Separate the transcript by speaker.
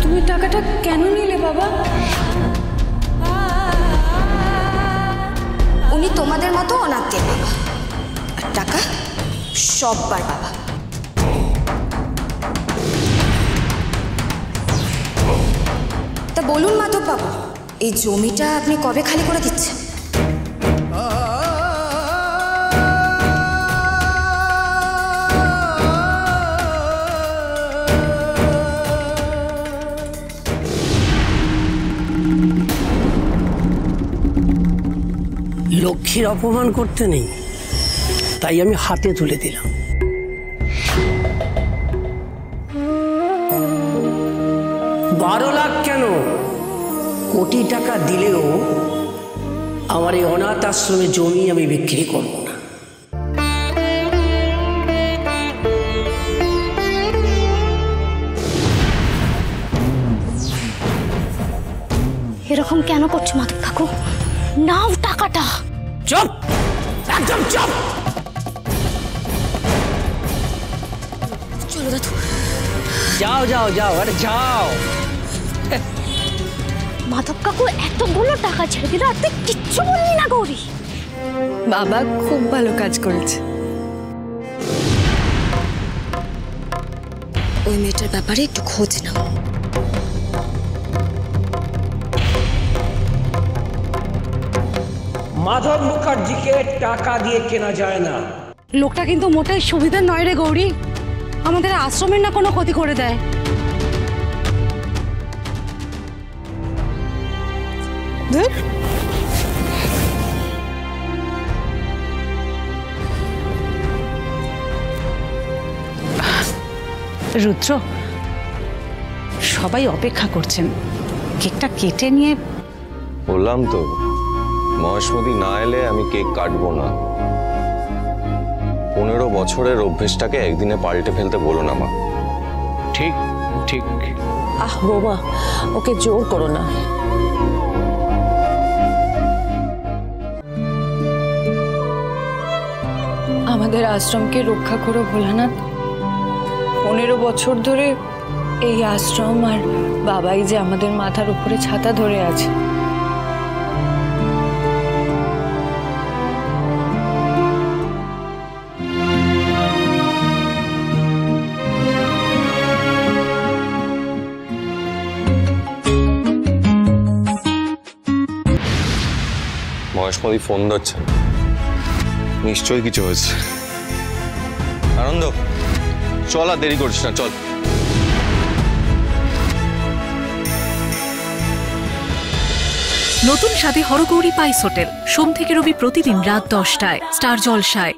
Speaker 1: তুমি টাকাটা কেন নিলে বাবা?
Speaker 2: উনি তোমাদের মতো অনাথের বাবা, আর টাকা সববার বাবা। তা বলুন মাধব বাবু, এই জমিটা আপনি কবে খালি করে দিচ্ছেন?
Speaker 3: লক্ষ্মীর অপমান করতে নেই, তাই আমি হাতে তুলে দিলাম। 12 লাখ কেন, কোটি টাকা দিলেও আমার এই অনাথ আশ্রমে জমি আমি বিক্রি করব না।
Speaker 4: এরকম কেন করছো মাধব কাকু? নাও টাকাটা।
Speaker 3: চুপ, একদম চুপ।
Speaker 2: চলো দাদু।
Speaker 3: যাও যাও যাও, আরে যাও।
Speaker 4: মাধব কাকু এতগুলো টাকা ছেড়ে দিল আর তুই কিচ্ছু বললি না গৌরী।
Speaker 1: বাবা খুব ভালো কাজ করেছে।
Speaker 2: ওই মেয়েটার ব্যাপারে একটু খোঁজ নাও।
Speaker 3: মাধব মুখার্জিকে টাকা দিয়ে কেনা যায় না।
Speaker 1: লোকটা কিন্তু মোটেই সুবিধা নয় রে গৌরী, আমাদের আশ্রমের না কোনো ক্ষতি করে দেয়।
Speaker 5: রুদ্র, সবাই অপেক্ষা করছেন, কেকটা কেটে নিয়ে।
Speaker 6: বললাম তো মহেশমতি না এলে আমি কেক কাটবো না। 15 বছরের অভ্যেসটাকে একদিনে পাল্টে ফেলতে বলো না মা।
Speaker 3: ঠিক ঠিক।
Speaker 7: বৌমা, ওকে জোর করো না।
Speaker 1: আমাদের আশ্রমকে রক্ষা করো ভোলানাথ। 15 বছর ধরে এই আশ্রম আর বাবাই যে আমাদের মাথার উপরে ছাতা ধরে আছে।
Speaker 6: মহেশমতি ফোন ধরছে, নিশ্চয়ই কিছু হয়েছে। আনন্দ চল, আর দেরি করছিস না, চল।
Speaker 8: নতুন স্বাদে হরগৌরী পাইস হোটেল, সোম থেকে রবি প্রতিদিন রাত 10টায় স্টার জলসায়।